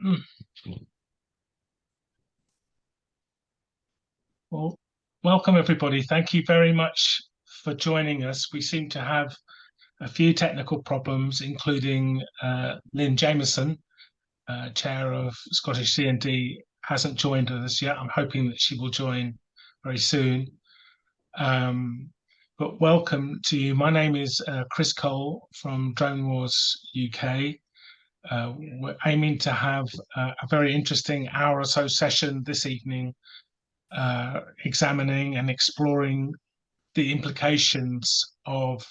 button. Well, welcome everybody. Thank you very much for joining us. We seem to have a few technical problems, including Lynn Jameson, chair of Scottish CND, hasn't joined us yet. I'm hoping that she will join very soon. But welcome to you. My name is Chris Cole from Drone Wars UK. We're aiming to have a very interesting hour or so session this evening, examining and exploring the implications of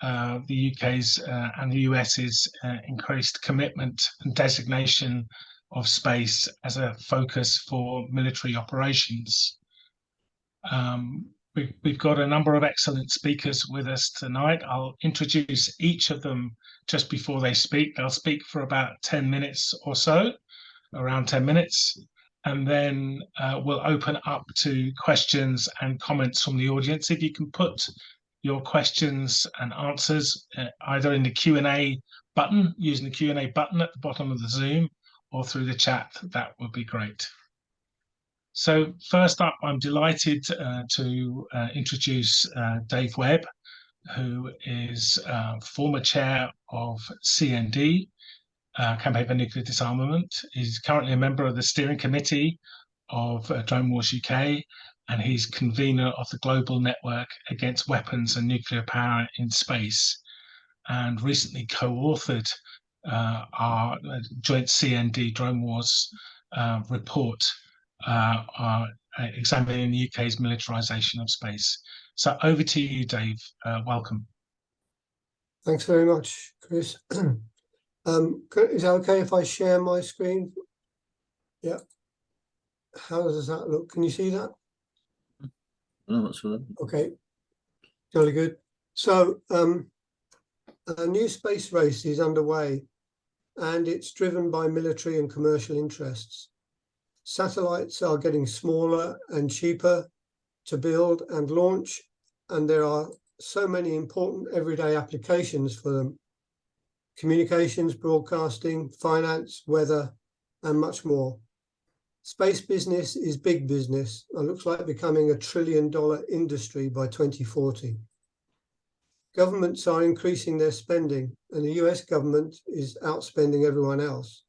the UK's and the US's increased commitment and designation of space as a focus for military operations. We've got a number of excellent speakers with us tonight. I'll introduce each of them just before they speak. They'll speak for about 10 minutes or so, around 10 minutes, and then we'll open up to questions and comments from the audience. If you can put your questions and answers either in the Q&A button, using the Q&A button at the bottom of the Zoom, or through the chat, that would be great. So first up, I'm delighted to introduce Dave Webb, who is former chair of CND, Campaign for Nuclear Disarmament. He's currently a member of the steering committee of Drone Wars UK, and he's convener of the Global Network Against Weapons and Nuclear Power in Space, and recently co-authored our joint CND Drone Wars report examining the UK's militarisation of space. So over to you, Dave. Welcome. Thanks very much, Chris. Is that okay if I share my screen? Yeah. How does that look? Can you see that? Oh, that's for Okay. Jolly good. So a new space race is underway, and it's driven by military and commercial interests. Satellites are getting smaller and cheaper to build and launch, and there are so many important everyday applications for them: communications, broadcasting, finance, weather, and much more. Space business is big business and looks like becoming a $1 trillion industry by 2040. Governments are increasing their spending, and the US government is outspending everyone else.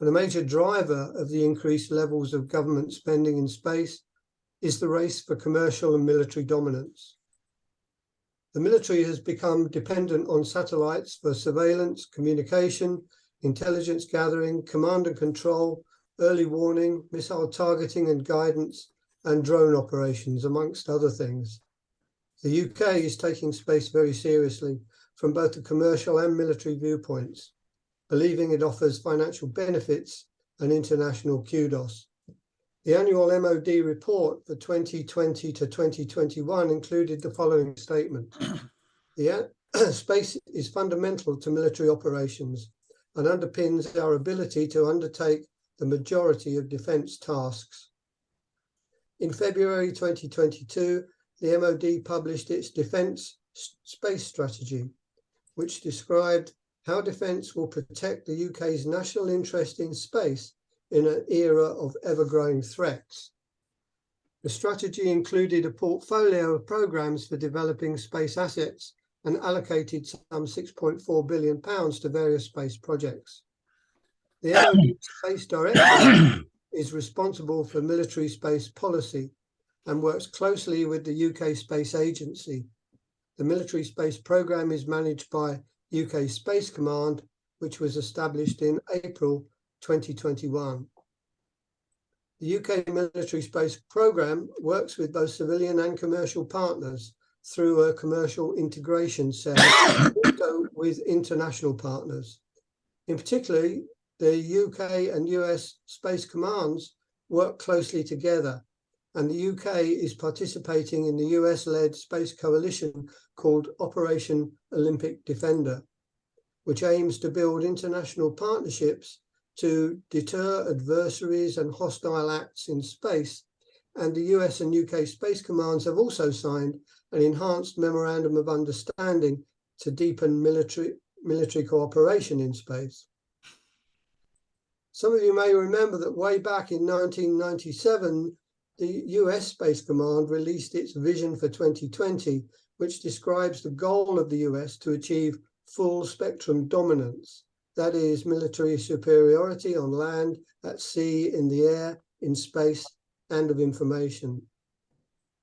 And a major driver of the increased levels of government spending in space is the race for commercial and military dominance. The military has become dependent on satellites for surveillance, communication, intelligence gathering, command and control, early warning, missile targeting and guidance, and drone operations, amongst other things. The UK is taking space very seriously from both the commercial and military viewpoints, believing it offers financial benefits and international kudos. The annual MOD report for 2020 to 2021 included the following statement: the space is fundamental to military operations and underpins our ability to undertake the majority of defence tasks. In February 2022, the MOD published its Defence Space Strategy, which described how defence will protect the UK's national interest in space in an era of ever-growing threats. The strategy included a portfolio of programmes for developing space assets and allocated some £6.4 billion to various space projects. The MOD Space Directorate is responsible for military space policy and works closely with the UK Space Agency. The military space programme is managed by UK Space Command, which was established in April 2021. The UK military space programme works with both civilian and commercial partners through a commercial integration cell, also with international partners. In particular, the UK and US space commands work closely together, and the UK is participating in the US-led space coalition called Operation Olympic Defender, which aims to build international partnerships to deter adversaries and hostile acts in space. And the US and UK space commands have also signed an enhanced memorandum of understanding to deepen military cooperation in space. Some of you may remember that way back in 1997, the US Space Command released its vision for 2020, which describes the goal of the US to achieve full spectrum dominance. That is military superiority on land, at sea, in the air, in space, and of information.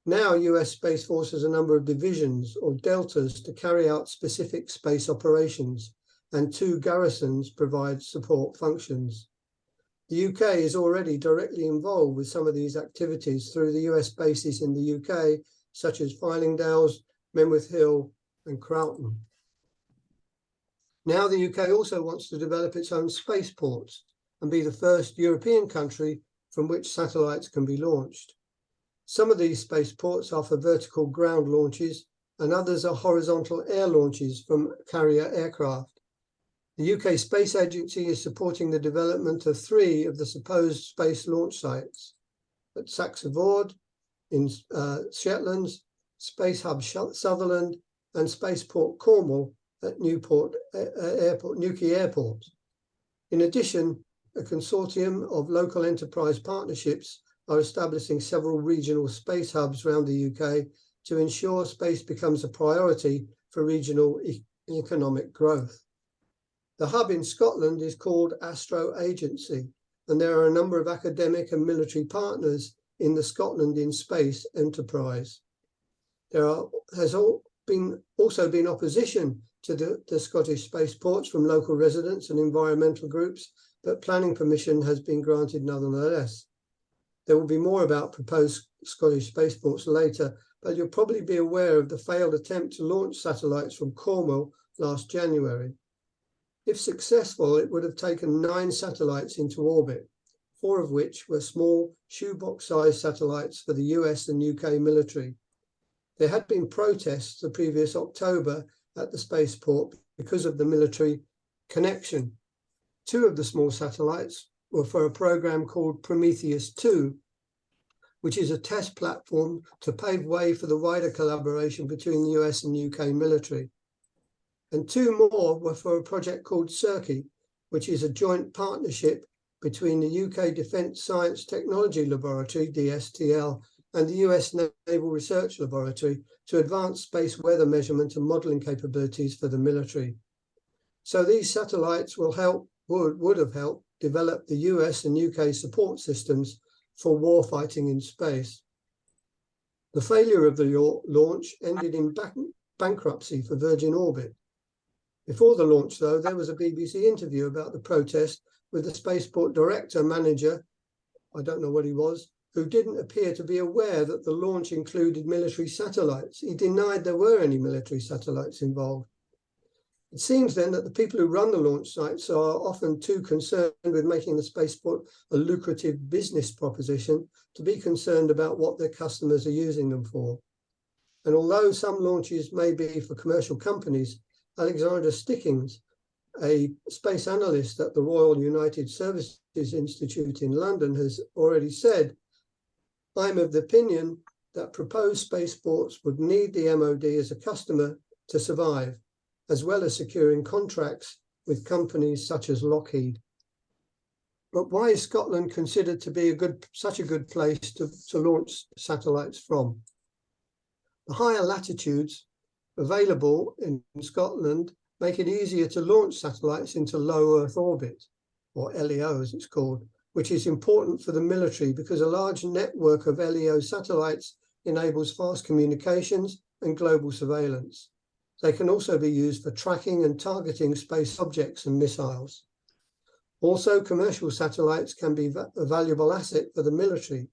Now, US Space Force has a number of divisions or deltas to carry out specific space operations, and 2 garrisons provide support functions. The UK is already directly involved with some of these activities through the US bases in the UK, such as Fylingdales, Menwith Hill, and Croughton. Now the UK also wants to develop its own spaceports and be the first European country from which satellites can be launched. Some of these spaceports are for vertical ground launches, and others are horizontal air launches from carrier aircraft. The UK Space Agency is supporting the development of 3 of the supposed space launch sites at Saxavord in Shetland, Space Hub Sutherland, and Spaceport Cornwall at Newquay Airport. In addition, a consortium of local enterprise partnerships are establishing several regional space hubs around the UK to ensure space becomes a priority for regional economic growth. The hub in Scotland is called Astro Agency, and there are a number of academic and military partners in the Scotland in Space enterprise. There has also been opposition to the Scottish spaceports from local residents and environmental groups, but planning permission has been granted nonetheless. There will be more about proposed Scottish spaceports later, but you'll probably be aware of the failed attempt to launch satellites from Cornwall last January. If successful, it would have taken 9 satellites into orbit, 4 of which were small shoebox-sized satellites for the US and UK military. There had been protests the previous October at the spaceport because of the military connection. 2 of the small satellites were for a program called Prometheus 2, which is a test platform to pave way for the wider collaboration between the US and UK military. And 2 more were for a project called Circe, which is a joint partnership between the UK Defence Science Technology Laboratory, DSTL, and the US Naval Research Laboratory to advance space weather measurement and modelling capabilities for the military. So these satellites would have helped develop the US and UK support systems for warfighting in space. The failure of the launch ended in bankruptcy for Virgin Orbit. Before the launch, though, there was a BBC interview about the protest with the spaceport manager, I don't know what he was, who didn't appear to be aware that the launch included military satellites. He denied there were any military satellites involved. It seems then that the people who run the launch sites are often too concerned with making the spaceport a lucrative business proposition to be concerned about what their customers are using them for. And although some launches may be for commercial companies, Alexander Stickings, a space analyst at the Royal United Services Institute in London, has already said, "I'm of the opinion that proposed spaceports would need the MOD as a customer to survive, as well as securing contracts with companies such as Lockheed." But why is Scotland considered to be such a good place to launch satellites from? The higher latitudes available in Scotland make it easier to launch satellites into low Earth orbit, or LEO as it's called, which is important for the military because a large network of LEO satellites enables fast communications and global surveillance. They can also be used for tracking and targeting space objects and missiles. Also, commercial satellites can be a valuable asset for the military.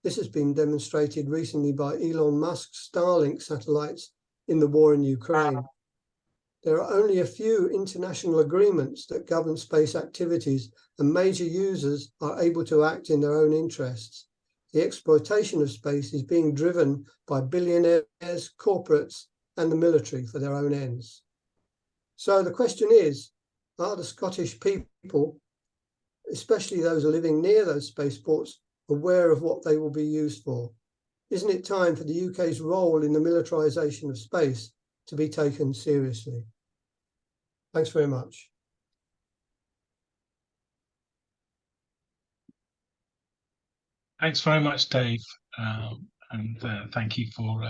This has been demonstrated recently by Elon Musk's Starlink satellites in the war in Ukraine. There are only a few international agreements that govern space activities, and major users are able to act in their own interests. The exploitation of space is being driven by billionaires, corporates, and the military for their own ends. So the question is, are the Scottish people, especially those living near those spaceports, aware of what they will be used for? Isn't it time for the UK's role in the militarisation of space to be taken seriously? Thanks very much. Thanks very much, Dave. And thank you for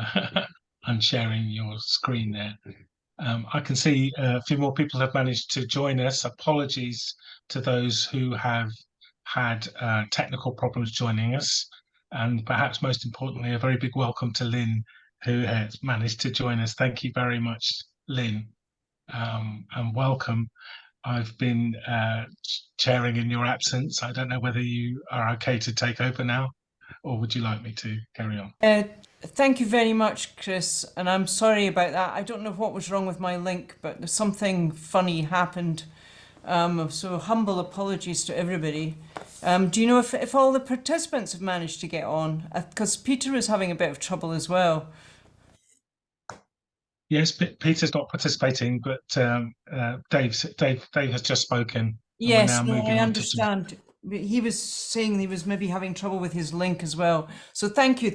unsharing your screen there. I can see a few more people have managed to join us. Apologies to those who have had technical problems joining us. And perhaps most importantly, a very big welcome to Lynn, who has managed to join us. Thank you very much, Lynn, and welcome. I've been chairing in your absence. I don't know whether you are okay to take over now, or would you like me to carry on? Thank you very much, Chris, and I'm sorry about that. I don't know what was wrong with my link, but something funny happened. So humble apologies to everybody. Do you know if all the participants have managed to get on? Because Peter is having a bit of trouble as well. Yes, Peter's not participating, but Dave has just spoken. Yes, no, I understand. He was saying he was maybe having trouble with his link as well. So thank you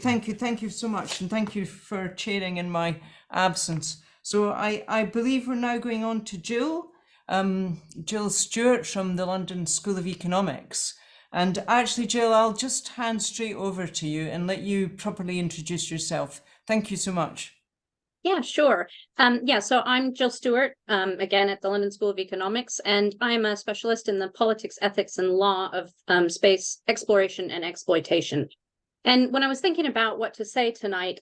so much, and thank you for chairing in my absence. So I believe we're now going on to Jill Stewart from the London School of Economics. And actually, Jill, I'll just hand straight over to you and let you properly introduce yourself. Thank you so much. Yeah, sure. So I'm Jill Stewart, again at the London School of Economics, and I'm a specialist in the politics, ethics, and law of space exploration and exploitation. And when I was thinking about what to say tonight,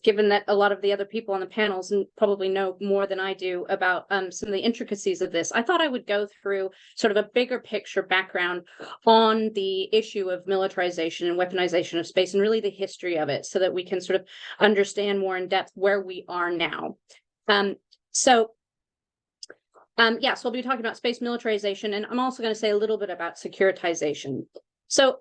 given that a lot of the other people on the panels probably know more than I do about some of the intricacies of this, I thought I would go through sort of a bigger picture background on the issue of militarization and weaponization of space and really the history of it so that we can sort of understand more in depth where we are now. So I'll be talking about space militarization, and I'm also going to say a little bit about securitization. So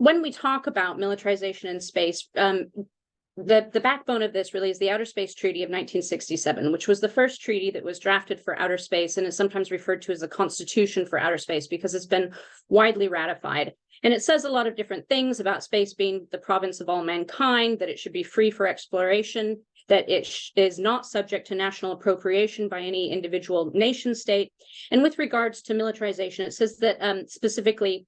when we talk about militarization in space, the backbone of this really is the Outer Space Treaty of 1967, which was the first treaty that was drafted for outer space and is sometimes referred to as the Constitution for outer space because it's been widely ratified. And it says a lot of different things about space being the province of all mankind, that it should be free for exploration, that it is not subject to national appropriation by any individual nation state. And with regards to militarization, it says that specifically,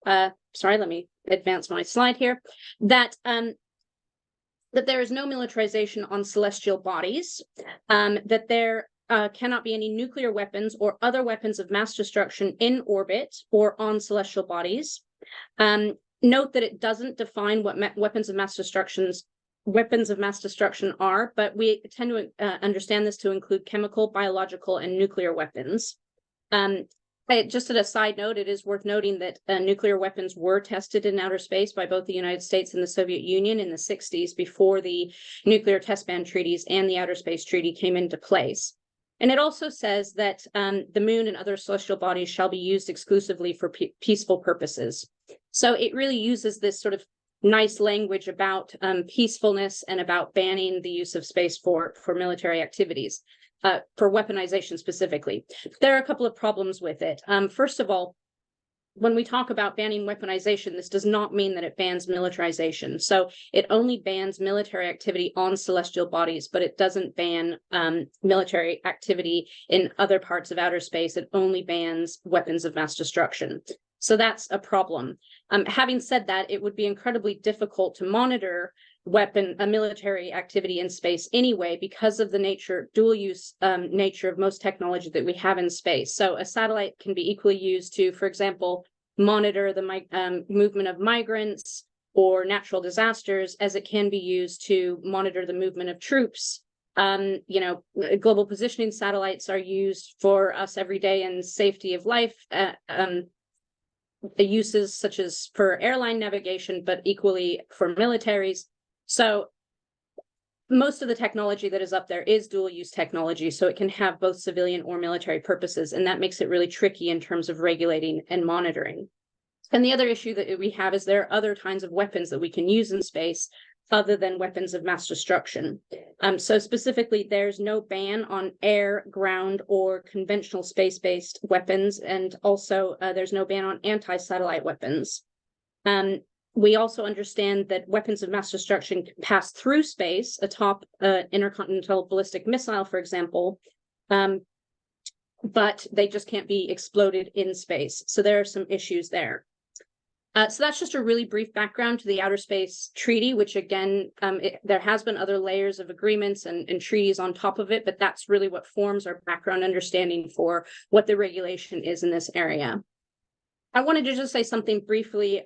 sorry, let me advance my slide here, that there is no militarization on celestial bodies, that there cannot be any nuclear weapons or other weapons of mass destruction in orbit or on celestial bodies. Note that it doesn't define what weapons of mass destruction are, but we tend to understand this to include chemical, biological, and nuclear weapons. Just as a side note, it is worth noting that nuclear weapons were tested in outer space by both the United States and the Soviet Union in the 60s before the nuclear test ban treaties and the Outer Space Treaty came into place. And it also says that the moon and other celestial bodies shall be used exclusively for peaceful purposes. So it really uses this sort of nice language about peacefulness and about banning the use of space for military activities. For weaponization specifically. There are a couple of problems with it. First of all, when we talk about banning weaponization, this does not mean that it bans militarization. So it only bans military activity on celestial bodies, but it doesn't ban military activity in other parts of outer space. It only bans weapons of mass destruction. So that's a problem. Having said that, it would be incredibly difficult to monitor military activity in space anyway, because of the dual use nature of most technology that we have in space. So a satellite can be equally used to, for example, monitor the movement of migrants or natural disasters, as it can be used to monitor the movement of troops. Global positioning satellites are used for us every day in safety of life. The uses such as for airline navigation, but equally for militaries. So most of the technology that is up there is dual use technology, so it can have both civilian or military purposes, and that makes it really tricky in terms of regulating and monitoring. And the other issue that we have is there are other kinds of weapons that we can use in space other than weapons of mass destruction. So specifically, there's no ban on air, ground, or conventional space-based weapons, and also there's no ban on anti-satellite weapons. We also understand that weapons of mass destruction can pass through space, atop intercontinental ballistic missile, for example, but they just can't be exploded in space. So there are some issues there. So that's just a really brief background to the Outer Space Treaty, which again, there has been other layers of agreements and treaties on top of it, but that's really what forms our background understanding for what the regulation is in this area. I wanted to just say something briefly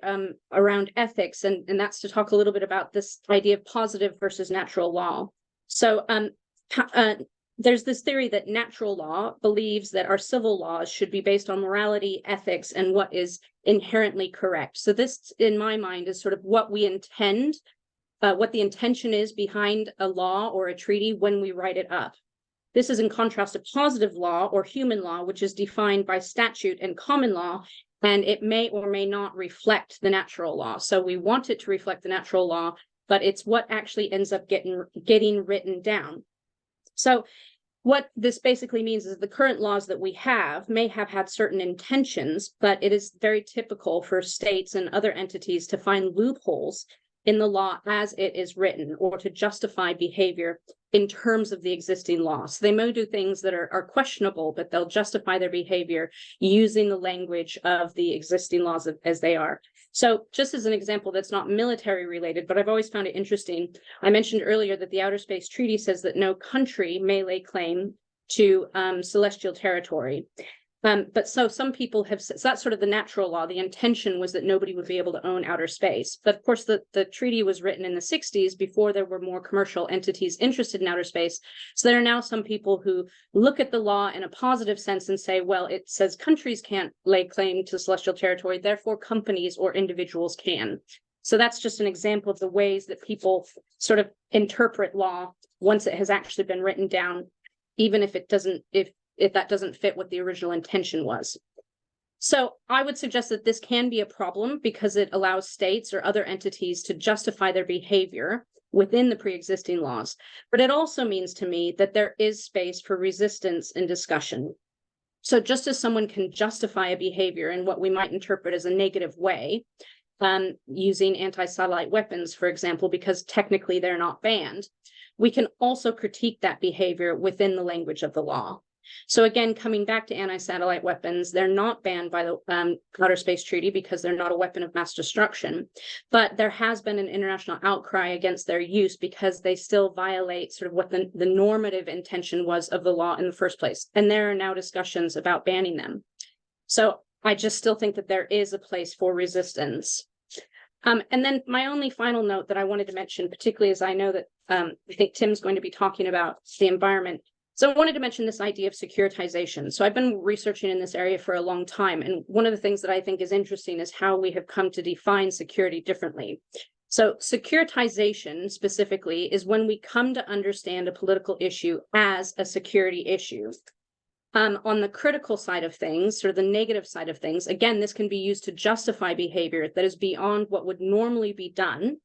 around ethics, and that's to talk a little bit about this idea of positive versus natural law. So there's this theory that natural law believes that our civil laws should be based on morality, ethics, and what is inherently correct. So this, in my mind, is sort of what we intend, what the intention is behind a law or a treaty when we write it up. This is in contrast to positive law or human law, which is defined by statute and common law, and it may or may not reflect the natural law. So we want it to reflect the natural law, but it's what actually ends up getting written down. So what this basically means is the current laws that we have may have had certain intentions, but it is very typical for states and other entities to find loopholes in the law as it is written, or to justify behavior in terms of the existing law. So they may do things that are questionable, but they'll justify their behavior using the language of the existing laws as they are. So just as an example that's not military related, but I've always found it interesting, I mentioned earlier that the Outer Space Treaty says that no country may lay claim to celestial territory. But so some people have said, so that's sort of the natural law. The intention was that nobody would be able to own outer space. But of course, the treaty was written in the 60s before there were more commercial entities interested in outer space. So there are now some people who look at the law in a positive sense and say, well, it says countries can't lay claim to celestial territory, therefore companies or individuals can. So that's just an example of the ways that people sort of interpret law once it has actually been written down, even if it doesn't, if that doesn't fit what the original intention was. So I would suggest that this can be a problem because it allows states or other entities to justify their behavior within the pre-existing laws. But it also means to me that there is space for resistance and discussion. So just as someone can justify a behavior in what we might interpret as a negative way, using anti-satellite weapons, for example, because technically they're not banned, we can also critique that behavior within the language of the law. So again, coming back to anti-satellite weapons, they're not banned by the Outer Space Treaty because they're not a weapon of mass destruction, but there has been an international outcry against their use because they still violate sort of what the normative intention was of the law in the first place. And there are now discussions about banning them. So I just still think that there is a place for resistance. And then my only final note that I wanted to mention, particularly as I know that I think Tim's going to be talking about the environment. So I wanted to mention this idea of securitization. So I've been researching in this area for a long time. And one of the things that I think is interesting is how we have come to define security differently. So securitization specifically is when we come to understand a political issue as a security issue. On the critical side of things, sort of the negative side of things, again, this can be used to justify behavior that is beyond what would normally be done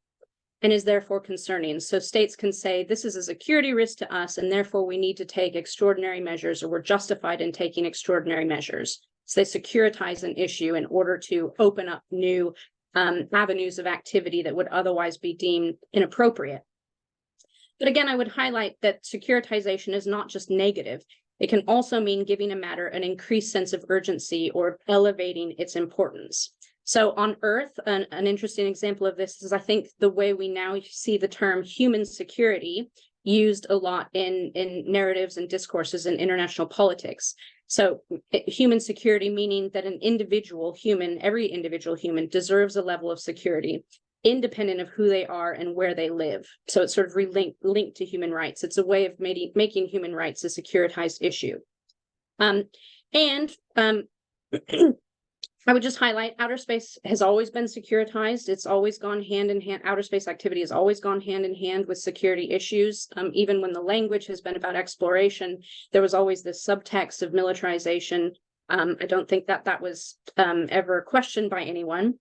and is therefore concerning. So states can say, this is a security risk to us, and therefore we need to take extraordinary measures, or we're justified in taking extraordinary measures. So they securitize an issue in order to open up new avenues of activity that would otherwise be deemed inappropriate. But again, I would highlight that securitization is not just negative. It can also mean giving a matter an increased sense of urgency or elevating its importance. So on Earth, an interesting example of this is, I think, the way we now see the term human security used a lot in narratives and discourses in international politics. So human security, meaning that an individual human, every individual human deserves a level of security independent of who they are and where they live. So it's sort of linked to human rights. It's a way of making human rights a securitized issue. I would just highlight outer space has always been securitized. It's always gone hand in hand. Outer space activity has always gone hand in hand with security issues. Even when the language has been about exploration, there was always this subtext of militarization. I don't think that was ever questioned by anyone.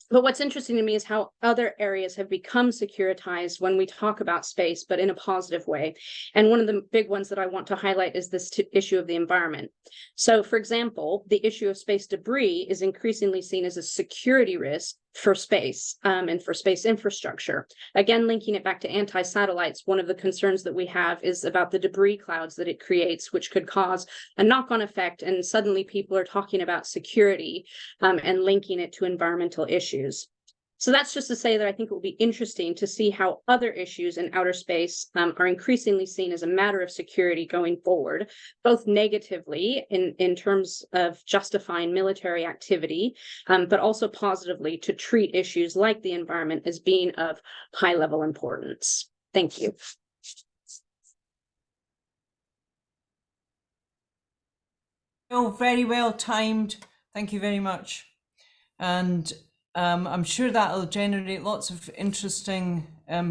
But what's interesting to me is how other areas have become securitized when we talk about space, but in a positive way. And one of the big ones that I want to highlight is this issue of the environment. So, for example, the issue of space debris is increasingly seen as a security risk for space and for space infrastructure. Again, linking it back to anti-satellites, one of the concerns that we have is about the debris clouds that it creates, which could cause a knock-on effect. And suddenly people are talking about security and linking it to environmental issues. So that's just to say that I think it will be interesting to see how other issues in outer space are increasingly seen as a matter of security going forward, both negatively in terms of justifying military activity, but also positively to treat issues like the environment as being of high level importance. Thank you. Oh, very well timed. Thank you very much. And I'm sure that'll generate lots of interesting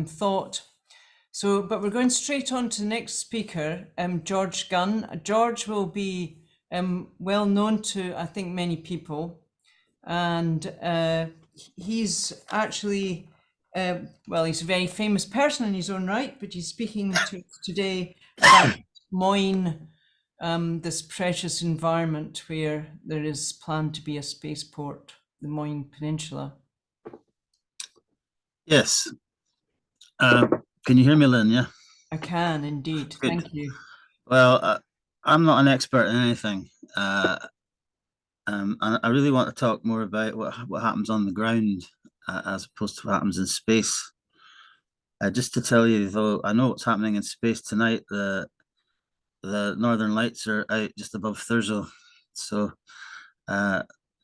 thought. So, but we're going straight on to the next speaker, George Gunn. George will be well known to, I think, many people. And he's actually, well, he's a very famous person in his own right, but he's speaking to today about Moyne, this precious environment where there is planned to be a spaceport, the Moyne Peninsula. Yes. Can you hear me, Lynn? Yeah. I can indeed. Good. Thank you. Well, I'm not an expert in anything. And I really want to talk more about what happens on the ground as opposed to what happens in space. Just to tell you, though, I know what's happening in space tonight. The Northern Lights are out just above Thurso, so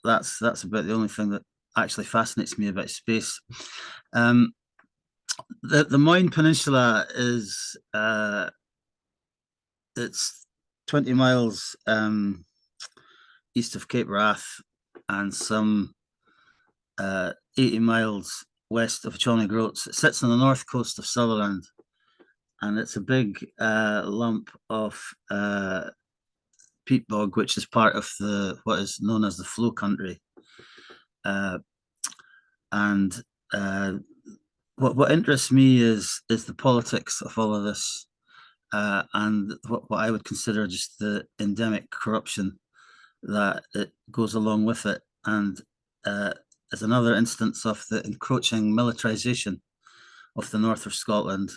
that's about the only thing that actually fascinates me about space. The Moyne Peninsula is it's 20 miles east of Cape Wrath and some 80 miles west of Chauny Groats. It sits on the north coast of Sutherland, and it's a big lump of peat bog, which is part of what is known as the flow country. And what interests me is the politics of all of this, and what I would consider just the endemic corruption that it goes along with it, and as another instance of the encroaching militarisation of the north of Scotland.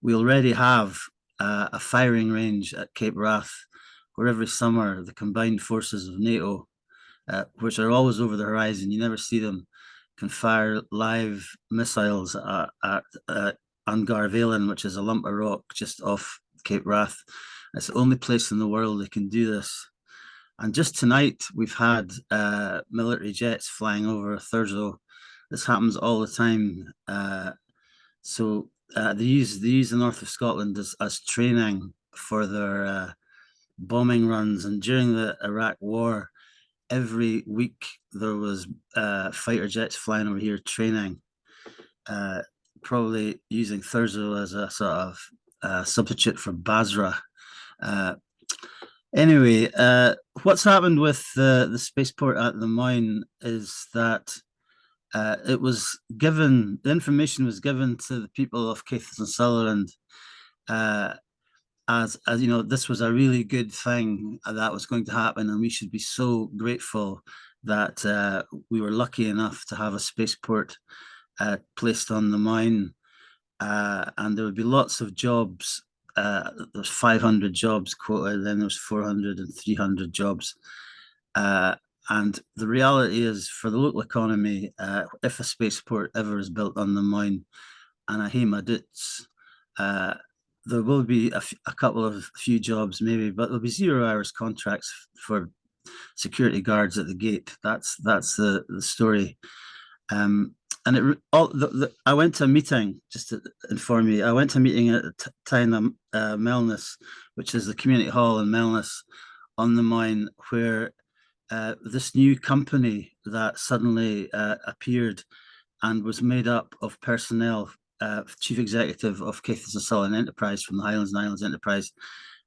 We already have a firing range at Cape Wrath, where every summer the combined forces of NATO, which are always over the horizon, you never see them, can fire live missiles at Angarvalen, which is a lump of rock just off Cape Wrath. It's the only place in the world they can do this. And just tonight, we've had military jets flying over Thurso. This happens all the time. So they use the north of Scotland as training for their bombing runs. And during the Iraq War, every week there was fighter jets flying over here training, probably using Thurso as a sort of substitute for Basra. Anyway, what's happened with the spaceport at the Moyne is that the information was given to the people of Caithness and Sutherland as you know, this was a really good thing that was going to happen, and we should be so grateful that we were lucky enough to have a spaceport placed on the Moyne, and there would be lots of jobs. There's 500 jobs quoted, then there's 400 and 300 jobs. And the reality is, for the local economy, if a spaceport ever is built on the Moyne, and I hear my doots, there will be a few jobs maybe, but there'll be 0 hours contracts for security guards at the gate. That's the story. And I went to a meeting, just to inform you, I went to a meeting at Tyne Melness, which is the community hall in Melness on the Moyne, where this new company that suddenly appeared and was made up of personnel, chief executive of Caithness and Sutherland Enterprise from the Highlands and Islands Enterprise,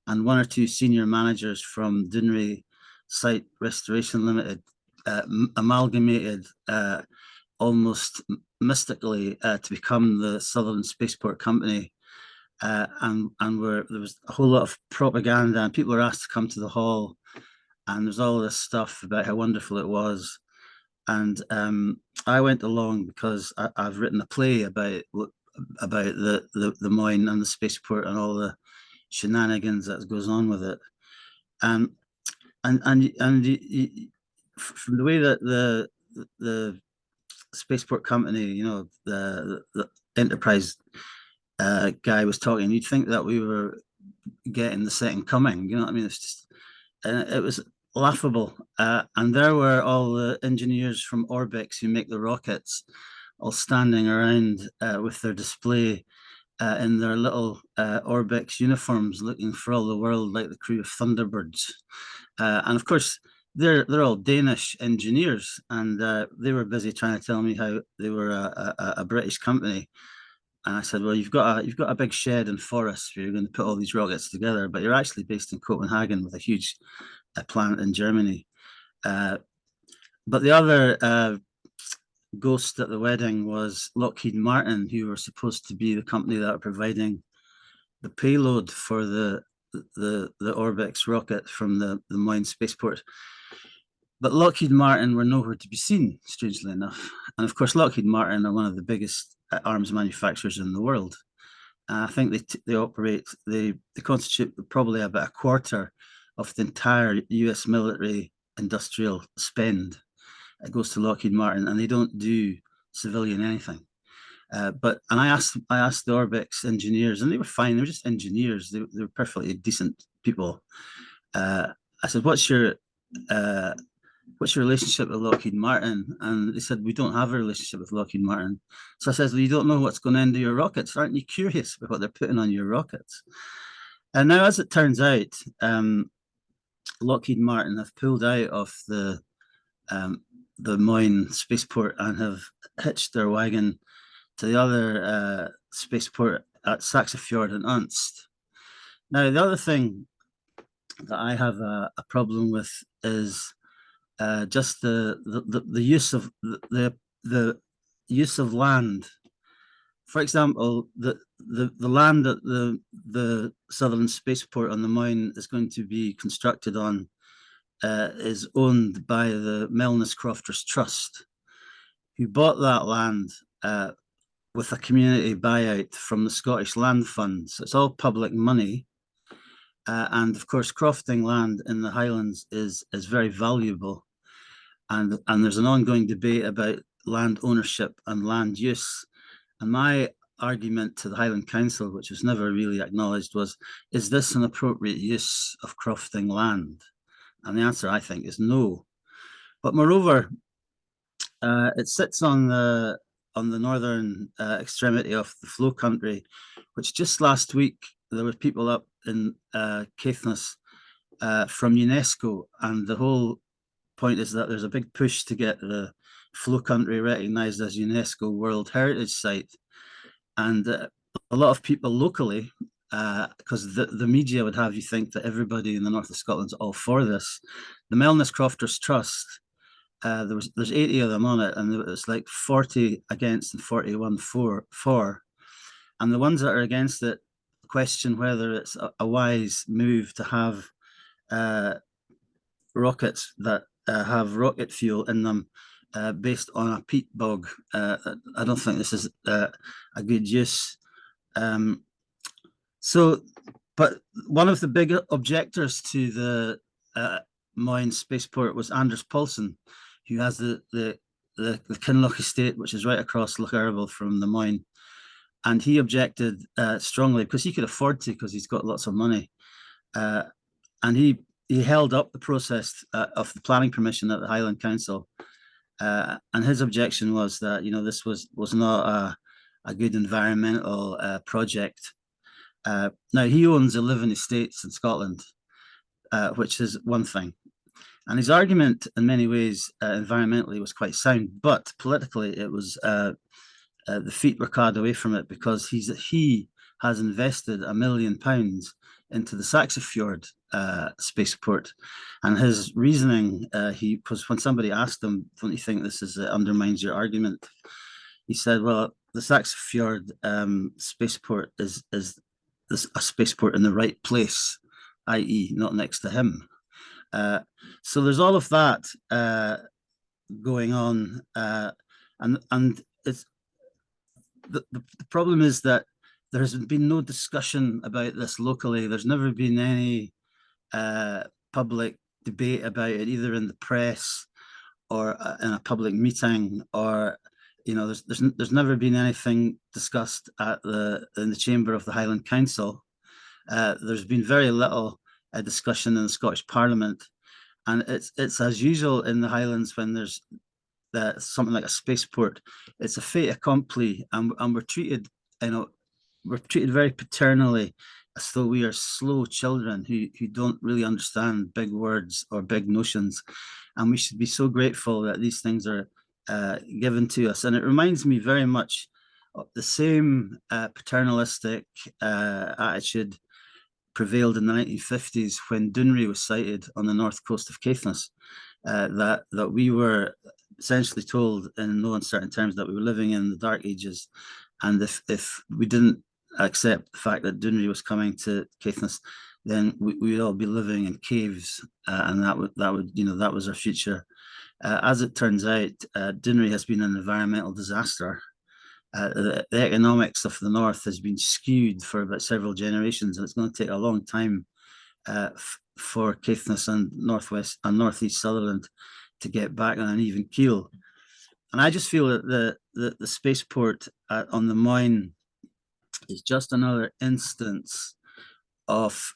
and 1 or 2 senior managers from Doonry Site Restoration Limited, amalgamated almost mystically to become the Sutherland Spaceport Company. And there was a whole lot of propaganda, and people were asked to come to the hall, and there's all this stuff about how wonderful it was. And I went along because I've written a play about the mine and the spaceport and all the shenanigans that goes on with it. And from the way that the spaceport company, you know, the enterprise guy was talking, you'd think that we were getting the second coming. You know what I mean? It's just, it was laughable. And there were all the engineers from Orbx who make the rockets, all standing around with their display in their little Orbx uniforms, looking for all the world like the crew of Thunderbirds. And of course, they're all Danish engineers, and they were busy trying to tell me how they were a British company. And I said, well, you've got a big shed in Forest where you're going to put all these rockets together, but you're actually based in Copenhagen with a huge plant in Germany. But the other ghost at the wedding was Lockheed Martin, who were supposed to be the company that are providing the payload for the Orbx rocket from the Mine spaceport. But Lockheed Martin were nowhere to be seen, strangely enough. And of course, Lockheed Martin are one of the biggest arms manufacturers in the world. I think they constitute probably about a quarter of the entire US military industrial spend. It goes to Lockheed Martin, and they don't do civilian anything. And I asked the Orbx engineers, and they were fine. They were just engineers. They were perfectly decent people. I said, "What's your relationship with Lockheed Martin?" And they said, "We don't have a relationship with Lockheed Martin." So I said, "Well, you don't know what's going into your rockets. Aren't you curious about what they're putting on your rockets?" And now, as it turns out, Lockheed Martin have pulled out of the Moyne spaceport and have hitched their wagon to the other spaceport at Saxefjord and Unst. Now, the other thing that I have a problem with is just the use of the use of land. For example, the land that the Sutherland spaceport on the Moyne is going to be constructed on is owned by the Melness Crofters Trust, who bought that land with a community buyout from the Scottish Land Fund. So it's all public money. And of course, crofting land in the Highlands is very valuable. And there's an ongoing debate about land ownership and land use. And my argument to the Highland Council, which was never really acknowledged, was, is this an appropriate use of crofting land? And the answer, I think, is no. But moreover, it sits on the northern extremity of the flow country, which just last week there were people up in Caithness from UNESCO, and the whole point is that there's a big push to get the flow country recognised as UNESCO World Heritage Site, and a lot of people locally, because the media would have you think that everybody in the north of Scotland's all for this. The Melness Crofters Trust, there's 80 of them on it, and it's like 40 against and 41 for. And the ones that are against it question whether it's a wise move to have rockets that have rocket fuel in them based on a peat bog. I don't think this is a good use. But one of the big objectors to the Moyne spaceport was Anders Paulsen, who has the Kinloch estate, which is right across Loch Eriboll from the Moyne. And he objected strongly because he could afford to, because he's got lots of money. And he held up the process of the planning permission at the Highland Council. And his objection was that, you know, this was not a good environmental project. Now, he owns 11 estates in Scotland, which is one thing. And his argument, in many ways, environmentally was quite sound, but politically, it was the feet were carved away from it, because he has invested £1 million into the Saxefjord spaceport. And his reasoning, because when somebody asked him, don't you think this undermines your argument? He said, well, the Saxefjord spaceport is a spaceport in the right place, i.e. not next to him. So there's all of that going on, and it's the problem is that there has been no discussion about this locally. There's never been any public debate about it, either in the press or in a public meeting, or there's never been anything discussed in the chamber of the Highland Council. There's been very little discussion in the Scottish Parliament, and it's as usual in the Highlands when there's something like a spaceport. It's a fait accompli, and we're treated, we're treated very paternally, as though we are slow children who don't really understand big words or big notions. And we should be so grateful that these things are given to us. And it reminds me very much of the same paternalistic attitude prevailed in the 1950s when Dunree was sighted on the north coast of Caithness, that we were essentially told in no uncertain terms that we were living in the dark ages. And if we didn't accept the fact that Dunree was coming to Caithness, then we'd all be living in caves, and that was our future. As it turns out, Dunree has been an environmental disaster. The economics of the north has been skewed for about several generations, and it's going to take a long time for Caithness and northwest and northeast Sutherland to get back on an even keel. And I just feel that the spaceport on the Moyne is just another instance of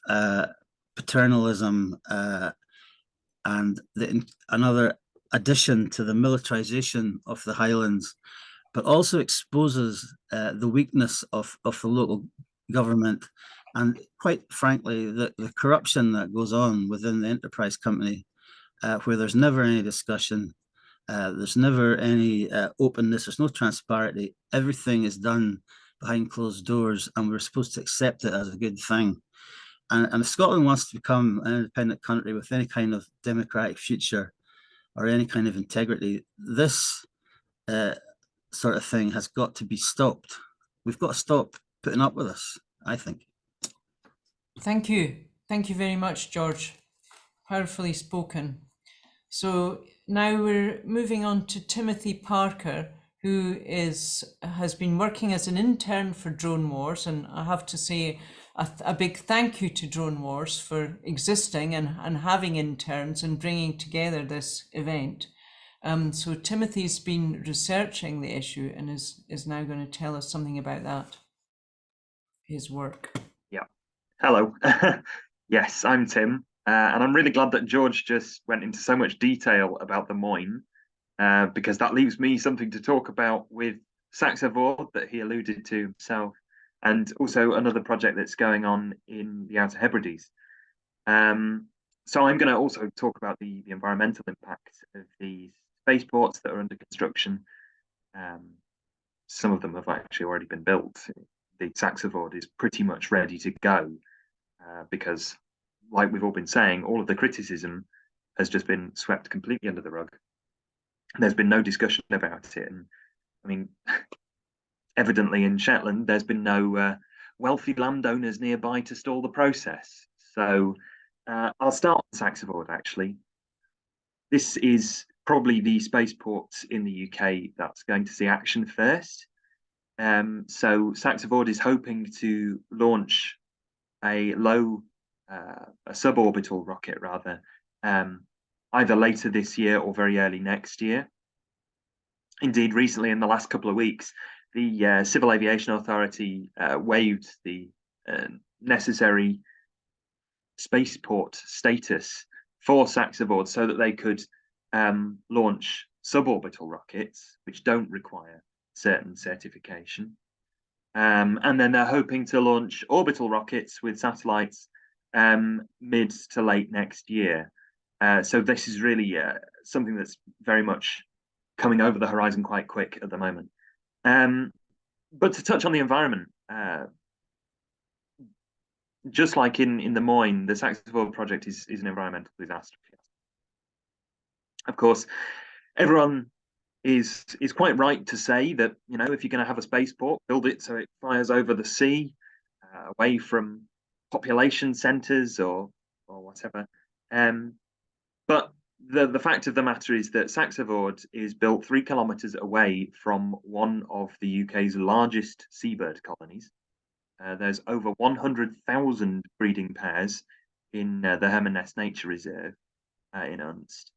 paternalism and another addition to the militarization of the Highlands, but also exposes the weakness of the local government and, quite frankly, the corruption that goes on within the enterprise company, where there's never any discussion, there's never any openness, there's no transparency. Everything is done behind closed doors, and we're supposed to accept it as a good thing. And if Scotland wants to become an independent country with any kind of democratic future or any kind of integrity, this sort of thing has got to be stopped. We've got to stop putting up with this, I think. Thank you. Thank you very much, George. Powerfully spoken. So now we're moving on to Timothy Parker, who has been working as an intern for Drone Wars, and I have to say a big thank you to Drone Wars for existing and having interns and bringing together this event. So Timothy's been researching the issue and is now going to tell us something about that, his work. Yeah. Hello. Yes, I'm Tim, and I'm really glad that George just went into so much detail about the Moyne, because that leaves me something to talk about with Saxe-Ford that he alluded to himself, and also another project that's going on in the Outer Hebrides. So I'm going to also talk about the environmental impact of these spaceports that are under construction. Some of them have actually already been built. The Saxe-Ford is pretty much ready to go, because, like we've all been saying, all of the criticism has just been swept completely under the rug. There's been no discussion about it. And I mean, evidently in Shetland, there's been no wealthy landowners nearby to stall the process. So I'll start with Saxe-Ford, actually. This is probably the spaceport in the UK that's going to see action first. So Saxe-Ford is hoping to launch a suborbital rocket, rather, either later this year or very early next year. Indeed, recently, in the last couple of weeks, the Civil Aviation Authority waived the necessary spaceport status for Saxe-Ford so that they could launch suborbital rockets, which don't require certain certification. And then they're hoping to launch orbital rockets with satellites mid to late next year. So this is really something that's very much coming over the horizon quite quick at the moment. But to touch on the environment, just like in the Moyne, the Saxe-Ford project is an environmental disaster. Of course, everyone is quite right to say that, you know, if you're going to have a spaceport, build it so it flies over the sea, away from population centres or whatever. But the fact of the matter is that Saxavord is built 3 kilometres away from one of the UK's largest seabird colonies. There's over 100,000 breeding pairs in the Herman Nest Nature Reserve in Unst.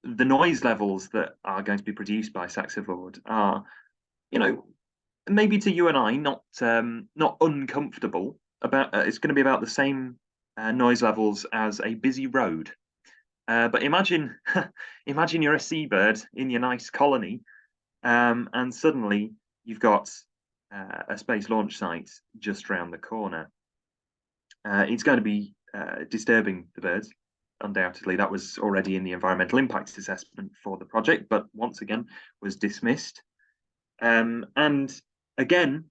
The noise levels that are going to be produced by Saxavord are, you know, maybe to you and I, not uncomfortable. It's going to be about the same noise levels as a busy road. But imagine imagine you're a seabird in your nice colony, and suddenly you've got a space launch site just round the corner. It's going to be disturbing the birds. Undoubtedly, that was already in the environmental impact assessment for the project, but once again was dismissed. And again,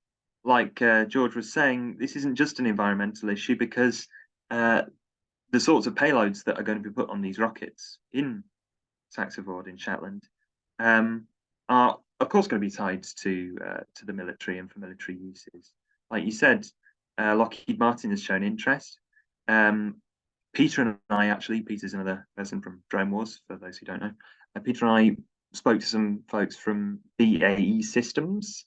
like George was saying, this isn't just an environmental issue, because the sorts of payloads that are going to be put on these rockets in Saxavord in Shetland are, of course, going to be tied to the military and for military uses. Like you said, Lockheed Martin has shown interest. Peter and I, actually, Peter's another person from Drone Wars, for those who don't know. Peter and I spoke to some folks from BAE Systems.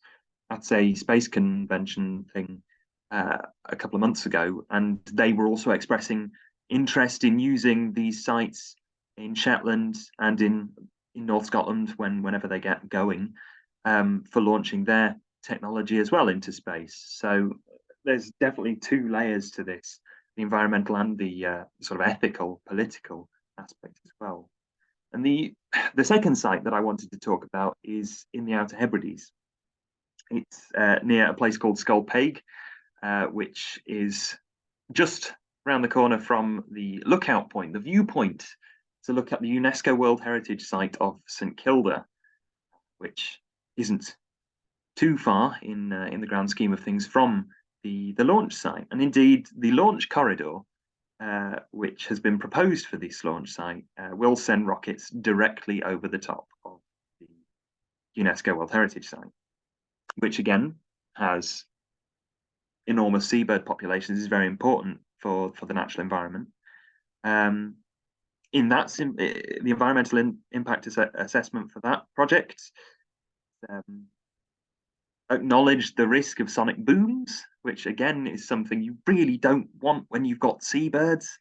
That's a space convention thing a couple of months ago, and they were also expressing interest in using these sites in Shetland and in North Scotland whenever they get going for launching their technology as well into space. So there's definitely 2 layers to this: the environmental and the sort of ethical, political aspect as well. And the second site that I wanted to talk about is in the Outer Hebrides. It's near a place called Skolpeg, which is just around the corner from the lookout point, the viewpoint, to look at the UNESCO World Heritage Site of St Kilda, which isn't too far in the grand scheme of things from the launch site. And indeed, the launch corridor, which has been proposed for this launch site, will send rockets directly over the top of the UNESCO World Heritage Site, which again has enormous seabird populations, is very important for the natural environment. In that, the environmental impact assessment for that project acknowledged the risk of sonic booms, which again is something you really don't want when you've got seabirds,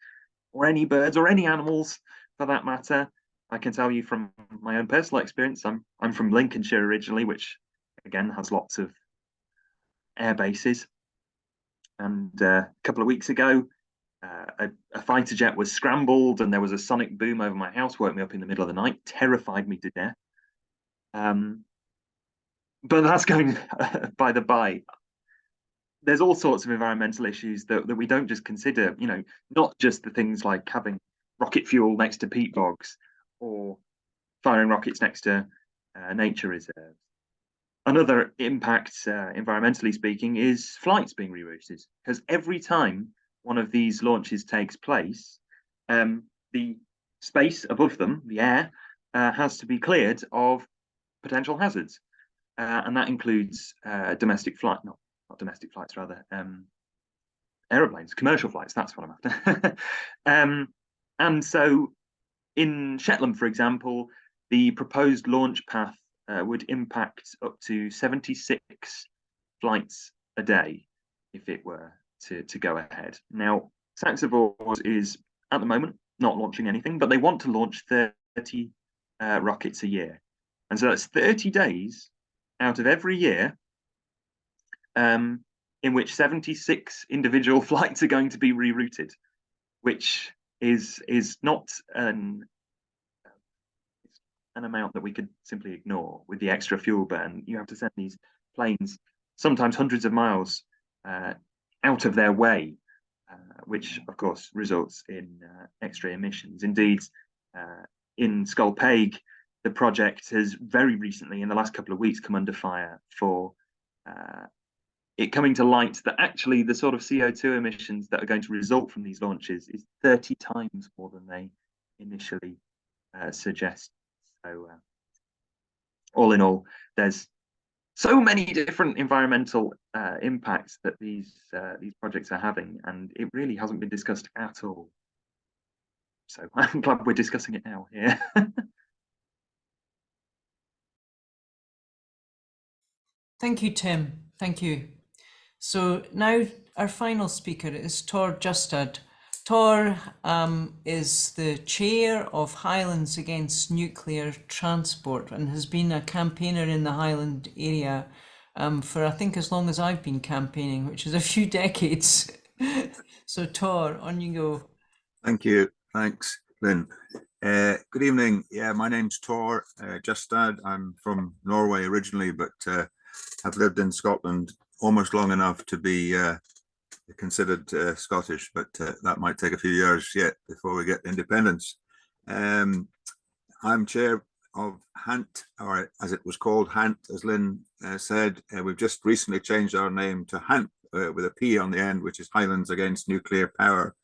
or any birds, or any animals for that matter. I can tell you from my own personal experience, I'm from Lincolnshire originally, which again has lots of air bases. And a couple of weeks ago, a fighter jet was scrambled, and there was a sonic boom over my house, woke me up in the middle of the night, terrified me to death. But that's going by the by. There's all sorts of environmental issues that we don't just consider, you know, not just the things like having rocket fuel next to peat bogs or firing rockets next to nature reserves. Another impact, environmentally speaking, is flights being rerouted, because every time one of these launches takes place, the space above them, the air, has to be cleared of potential hazards. And that includes domestic flight, not domestic flights, rather, aeroplanes, commercial flights, that's what I'm after. And so in Shetland, for example, the proposed launch path would impact up to 76 flights a day if it were to go ahead. Now, Saxavord is at the moment not launching anything, but they want to launch 30 rockets a year. And so that's 30 days out of every year in which 76 individual flights are going to be rerouted, which is not an amount that we could simply ignore with the extra fuel burn. You have to send these planes sometimes hundreds of miles out of their way, which of course results in extra emissions. Indeed, in Skolpeg, the project has very recently, in the last couple of weeks, come under fire for it coming to light that actually the sort of CO2 emissions that are going to result from these launches is 30 times more than they initially suggest. So all in all, there's so many different environmental impacts that these projects are having, and it really hasn't been discussed at all. So I'm glad we're discussing it now here. Thank you, Tim. Thank you. So now our final speaker is Tor Justad. Tor is the chair of Highlands Against Nuclear Transport and has been a campaigner in the Highland area for I think as long as I've been campaigning, which is a few decades. So Tor, on you go. Thank you. Thanks, Lynn. Good evening. Yeah, my name's Tor Justad. I'm from Norway originally, but have lived in Scotland almost long enough to be considered Scottish, but that might take a few years yet before we get independence. I'm chair of HANT, or as it was called, HANT, as Lynn said. We've just recently changed our name to HANT with a P on the end, which is Highlands Against Nuclear Power.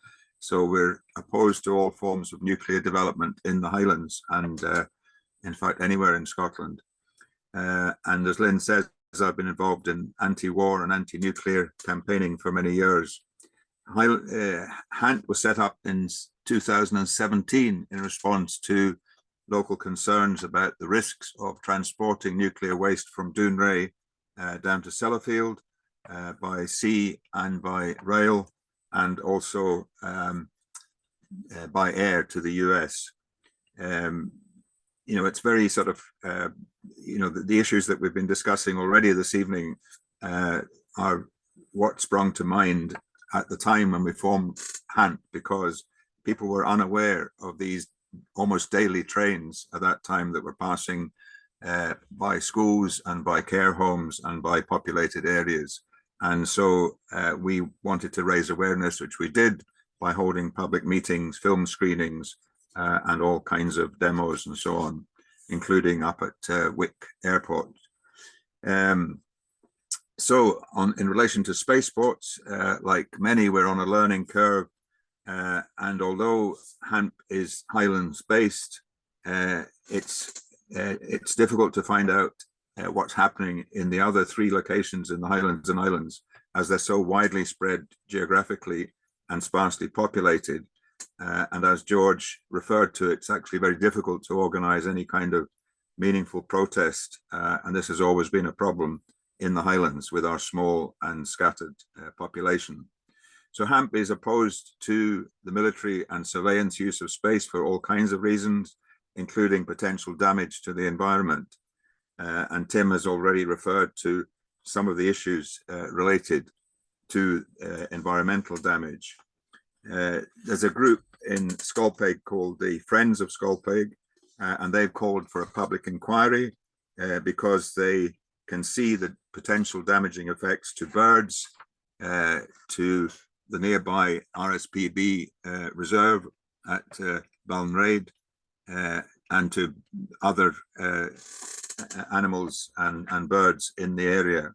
So we're opposed to all forms of nuclear development in the Highlands and in fact anywhere in Scotland. And as Lynn says, I've been involved in anti-war and anti-nuclear campaigning for many years. HANT was set up in 2017 in response to local concerns about the risks of transporting nuclear waste from Dounreay down to Sellafield by sea and by rail, and also by air to the US. You know, it's very sort of, you know, the issues that we've been discussing already this evening are what sprung to mind at the time when we formed HANT, because people were unaware of these almost daily trains at that time that were passing by schools and by care homes and by populated areas. And so we wanted to raise awareness, which we did by holding public meetings, film screenings, and all kinds of demos and so on, including up at Wick Airport. So in relation to spaceports, like many, we're on a learning curve. And although HANT is Highlands based, it's difficult to find out what's happening in the other 3 locations in the Highlands and Islands, as they're so widely spread geographically and sparsely populated. And as George referred to, it's actually very difficult to organize any kind of meaningful protest. And this has always been a problem in the Highlands with our small and scattered population. So HAMP is opposed to the military and surveillance use of space for all kinds of reasons, including potential damage to the environment. And Tim has already referred to some of the issues related to environmental damage. There's a group in Skolpeg called the Friends of Skolpeg, and they've called for a public inquiry because they can see the potential damaging effects to birds, to the nearby RSPB reserve at Balnraid, and to other animals and birds in the area.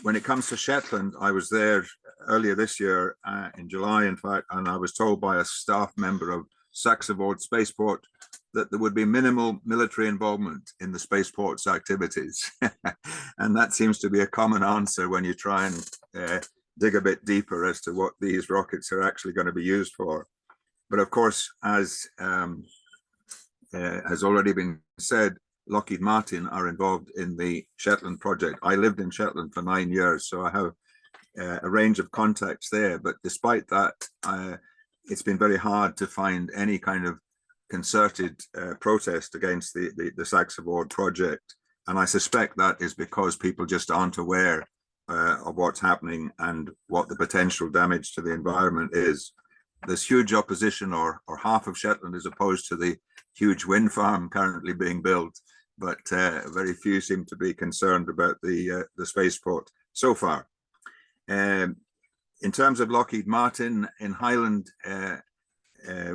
When it comes to Shetland, I was there earlier this year in July, in fact, and I was told by a staff member of Saxavord Spaceport that there would be minimal military involvement in the spaceport's activities. And that seems to be a common answer when you try and dig a bit deeper as to what these rockets are actually going to be used for. But of course, as has already been said, Lockheed Martin are involved in the Shetland project. I lived in Shetland for 9 years, so I have a range of contacts there. But despite that, it's been very hard to find any kind of concerted protest against the Saxavord project. And I suspect that is because people just aren't aware of what's happening and what the potential damage to the environment is. There's huge opposition, or half of Shetland is opposed to the huge wind farm currently being built, but very few seem to be concerned about the spaceport so far. In terms of Lockheed Martin in Highland,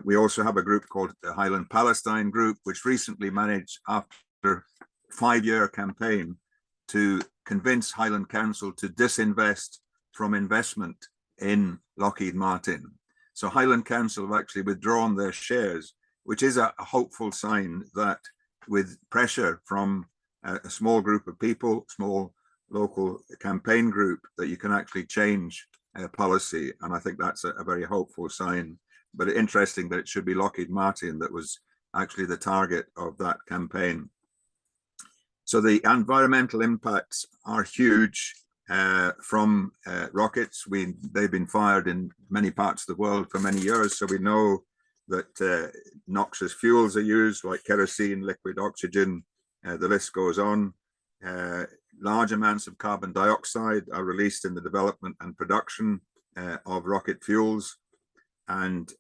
we also have a group called the Highland Palestine Group, which recently managed, after a 5-year campaign, to convince Highland Council to disinvest from investment in Lockheed Martin. So Highland Council have actually withdrawn their shares, which is a hopeful sign that with pressure from a small group of people, small local campaign group, that you can actually change policy. And I think that's a very hopeful sign but interesting that it should be Lockheed Martin that was actually the target of that campaign. So the environmental impacts are huge from rockets. They've been fired in many parts of the world for many years, so we know that noxious fuels are used, like kerosene, liquid oxygen, the list goes on. Large amounts of carbon dioxide are released in the development and production of rocket fuels. And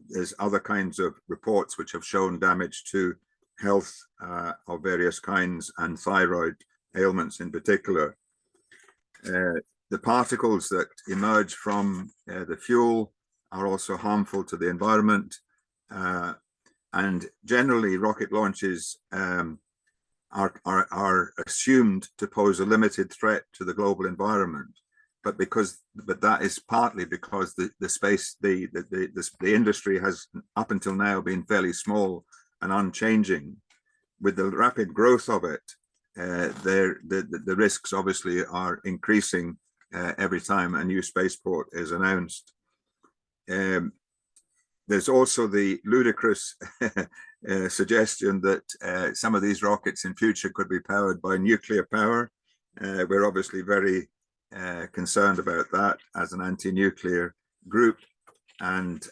there's other kinds of reports which have shown damage to health of various kinds and thyroid ailments in particular. The particles that emerge from the fuel are also harmful to the environment. And generally rocket launches are assumed to pose a limited threat to the global environment, but that is partly because the industry has up until now been fairly small and unchanging. With the rapid growth of it, the risks obviously are increasing every time a new spaceport is announced. There's also the ludicrous suggestion that some of these rockets in future could be powered by nuclear power. We're obviously very concerned about that as an anti-nuclear group, and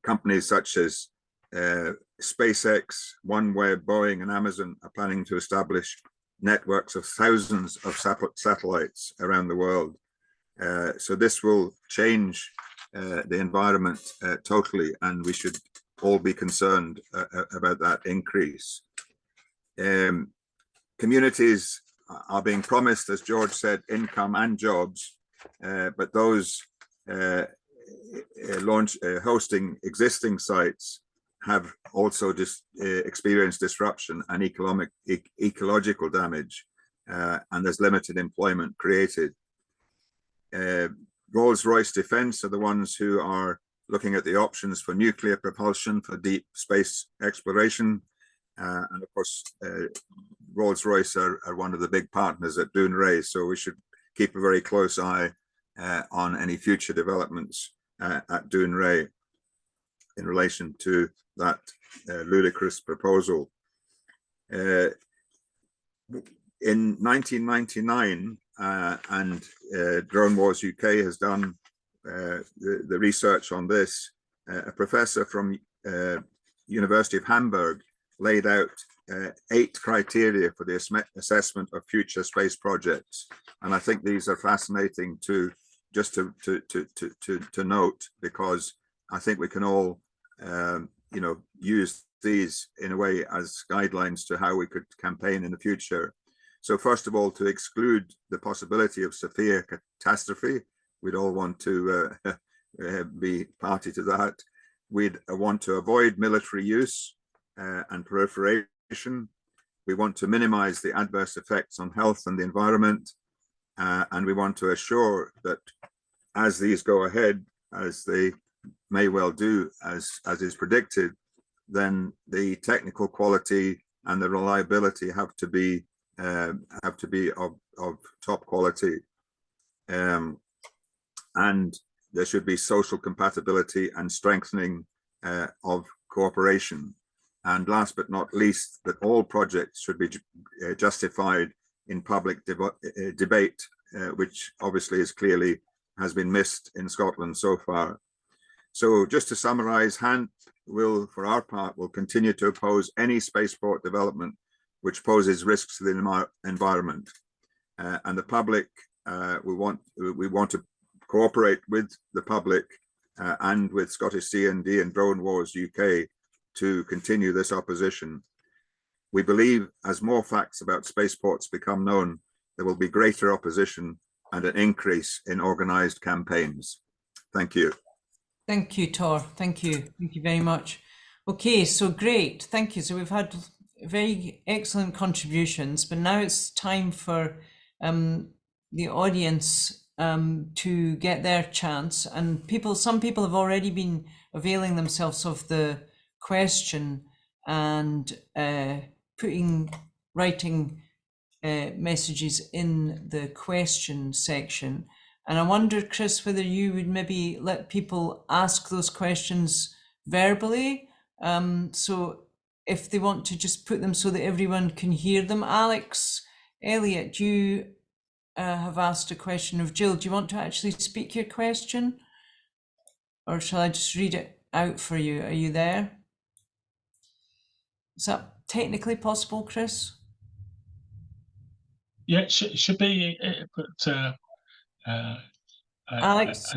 companies such as SpaceX, OneWeb, Boeing, and Amazon are planning to establish networks of thousands of satellites around the world. So this will change the environment totally, and we should all be concerned about that increase. Communities are being promised, as George said, income and jobs, but those hosting existing sites have also just experienced disruption and ecological damage, and there's limited employment created. Rolls-Royce Defence are the ones who are looking at the options for nuclear propulsion for deep space exploration. And of course, Rolls-Royce are one of the big partners at Dounreay, so we should keep a very close eye on any future developments at Dounreay in relation to that ludicrous proposal. In 1999, and Drone Wars UK has done the research on this, a professor from University of Hamburg laid out 8 criteria for the assessment of future space projects, and I think these are fascinating to note, because I think we can all use these in a way as guidelines to how we could campaign in the future. So first of all, to exclude the possibility of severe catastrophe. We'd all want to be party to that. We'd want to avoid military use and proliferation. We want to minimize the adverse effects on health and the environment. And we want to assure that as these go ahead, as they may well do, as is predicted, then the technical quality and the reliability have to be of top quality, and there should be social compatibility and strengthening of cooperation. And last but not least, that all projects should be justified in public debate, which obviously has been missed in Scotland so far. So just to summarize, HANT will, for our part, will continue to oppose any spaceport development which poses risks to the environment. And the public, we want to cooperate with the public and with Scottish CND and Drone Wars UK to continue this opposition. We believe as more facts about spaceports become known, there will be greater opposition and an increase in organised campaigns. Thank you. Thank you, Tor. Thank you. Thank you very much. Okay, so great. Thank you. So we've had very excellent contributions, but now it's time for the audience to get their chance. And some people have already been availing themselves of the question and writing messages in the question section. And I wonder, Chris, whether you would maybe let people ask those questions verbally. So if they want to just put them so that everyone can hear them. Alex, Elliot, you have asked a question of Jill. Do you want to actually speak your question? Or shall I just read it out for you? Are you there? Is that technically possible, Chris? Yeah, it should be, but Alex,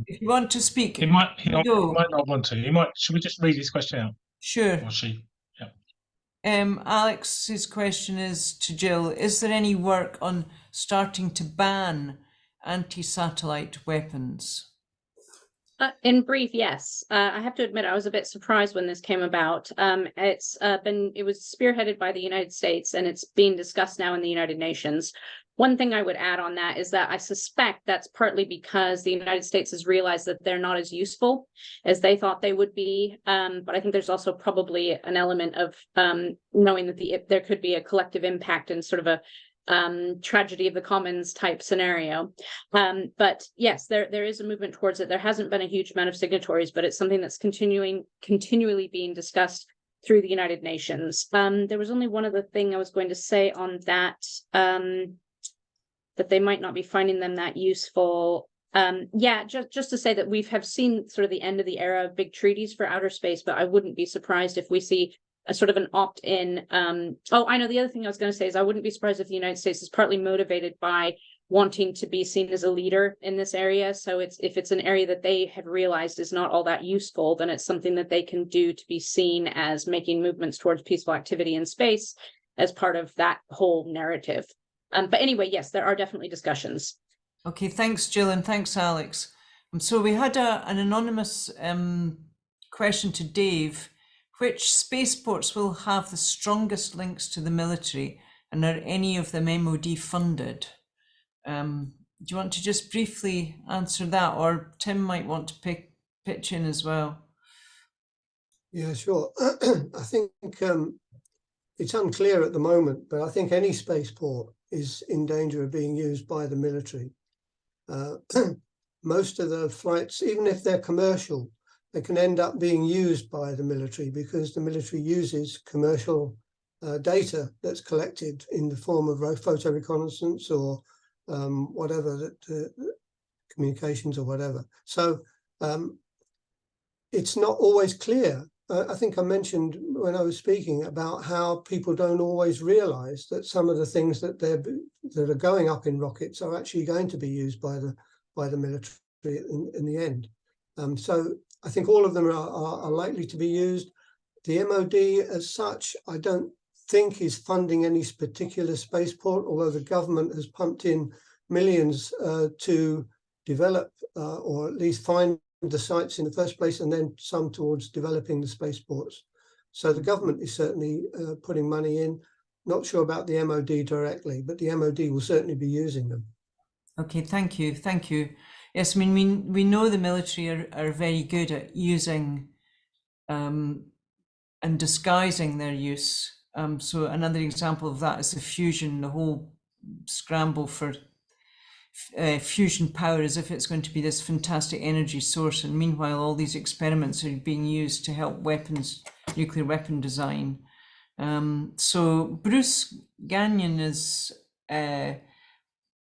if you want to speak, he might go. not want to. He might. Should we just read his question out? Sure. Or she? Yeah. Alex's question is to Jill: is there any work on starting to ban anti-satellite weapons? In brief, yes. I have to admit, I was a bit surprised when this came about. It was spearheaded by the United States, and it's being discussed now in the United Nations. One thing I would add on that is that I suspect that's partly because the United States has realized that they're not as useful as they thought they would be. But I think there's also probably an element of knowing that there could be a collective impact and sort of a tragedy of the commons type scenario. But yes, there is a movement towards it. There hasn't been a huge amount of signatories, but it's something that's continually being discussed through the United Nations. There was only one other thing I was going to say on that, that they might not be finding them that useful. Just to say that we have seen sort of the end of the era of big treaties for outer space, but I wouldn't be surprised if we see a sort of an opt-in. I know the other thing I was going to say is I wouldn't be surprised if the United States is partly motivated by wanting to be seen as a leader in this area. So if it's an area that they have realized is not all that useful, then it's something that they can do to be seen as making movements towards peaceful activity in space as part of that whole narrative. But anyway, yes, there are definitely discussions. Okay, thanks, Jill, and thanks, Alex. So we had an anonymous question to Dave. Which spaceports will have the strongest links to the military, and are any of them MOD funded? Do you want to just briefly answer that, or Tim might want to pitch in as well? Yeah, sure. I think it's unclear at the moment, but I think any spaceport is in danger of being used by the military. Most of the flights, even if they're commercial, they can end up being used by the military because the military uses commercial data that's collected in the form of photo reconnaissance or whatever, communications or whatever. So it's not always clear. I think I mentioned when I was speaking about how people don't always realize that some of the things that are going up in rockets are actually going to be used by the military in the end. So I think all of them are likely to be used. The MOD as such, I don't think is funding any particular spaceport, although the government has pumped in millions to develop or at least find the sites in the first place, and then some towards developing the spaceports. So the government is certainly putting money in. Not sure about the MOD directly, but the MOD will certainly be using them. Okay, thank you. Yes, I mean, we know the military are very good at using and disguising their use. So another example of that is the fusion, the whole scramble for fusion power as if it's going to be this fantastic energy source. And meanwhile, all these experiments are being used to help nuclear weapon design. So Bruce Gagnon is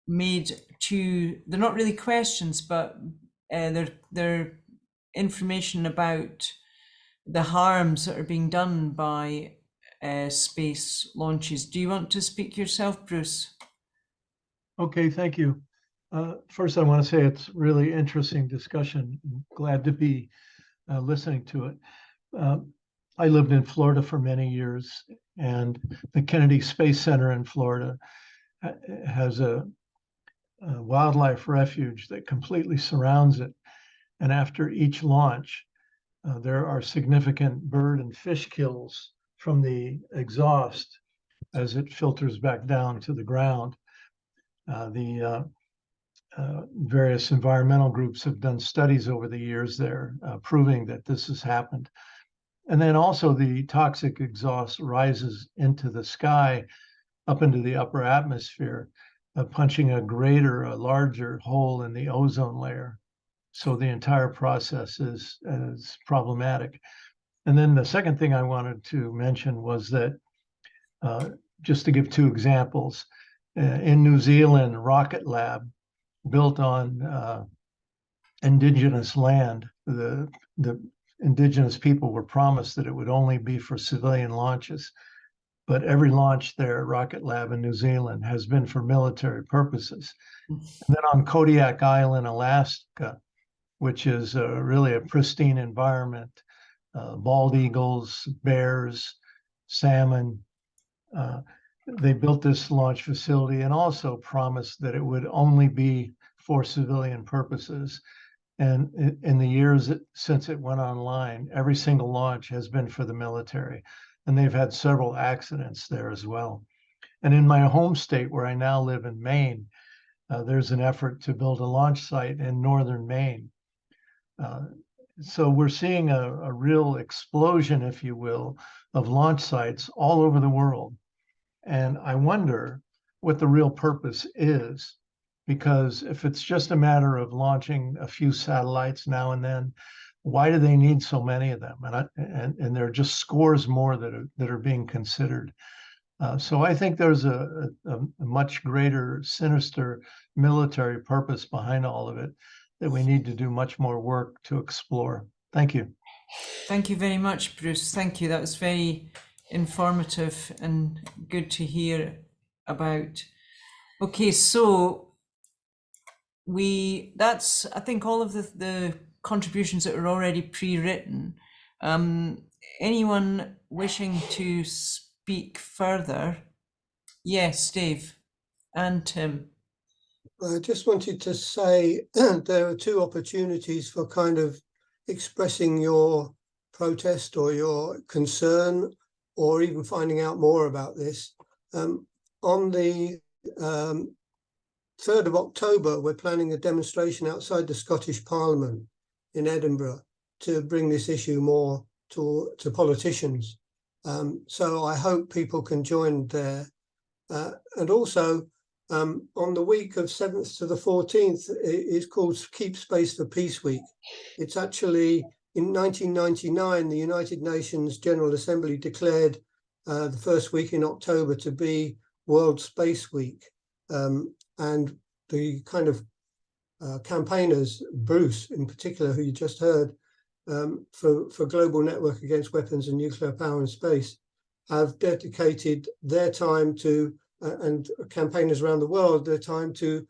made they're not really questions, but they're information about the harms that are being done by space launches. Do you want to speak yourself, Bruce? Okay, thank you. First, I want to say it's really interesting discussion. I'm glad to be listening to it. I lived in Florida for many years, and the Kennedy Space Center in Florida has a wildlife refuge that completely surrounds it. And after each launch, there are significant bird and fish kills from the exhaust as it filters back down to the ground. The various environmental groups have done studies over the years there proving that this has happened. And then also the toxic exhaust rises into the sky, up into the upper atmosphere. punching a larger hole in the ozone layer. So the entire process is problematic. And then the second thing I wanted to mention was that, just to give two examples, in New Zealand, Rocket Lab, built on indigenous land, the indigenous people were promised that it would only be for civilian launches. But every launch there at Rocket Lab in New Zealand has been for military purposes. And then on Kodiak Island, Alaska, which is really a pristine environment, bald eagles, bears, salmon. They built this launch facility and also promised that it would only be for civilian purposes. And in the years since it went online, every single launch has been for the military. And they've had several accidents there as well. And in my home state, where I now live in Maine, there's an effort to build a launch site in northern Maine. So we're seeing a real explosion, if you will, of launch sites all over the world. And I wonder what the real purpose is, because if it's just a matter of launching a few satellites now and then, why do they need so many of them? And there are just scores more that are being considered. So I think there's a much greater, sinister military purpose behind all of it that we need to do much more work to explore. Thank you. Thank you very much, Bruce. Thank you. That was very informative and good to hear about. Okay, so that's, I think, all of the contributions that are already pre-written. Anyone wishing to speak further? Yes, Dave and Tim. I just wanted to say there are two opportunities for kind of expressing your protest or your concern, or even finding out more about this. On the 3rd of October, we're planning a demonstration outside the Scottish Parliament in Edinburgh to bring this issue more to politicians. So I hope people can join there. And also, on the week of 7th to the 14th, it's called Keep Space for Peace Week. It's actually, in 1999, the United Nations General Assembly declared the first week in October to be World Space Week. And the kind of campaigners, Bruce in particular, who you just heard, for Global Network Against Weapons and Nuclear Power in Space, have dedicated their time to, and campaigners around the world, their time to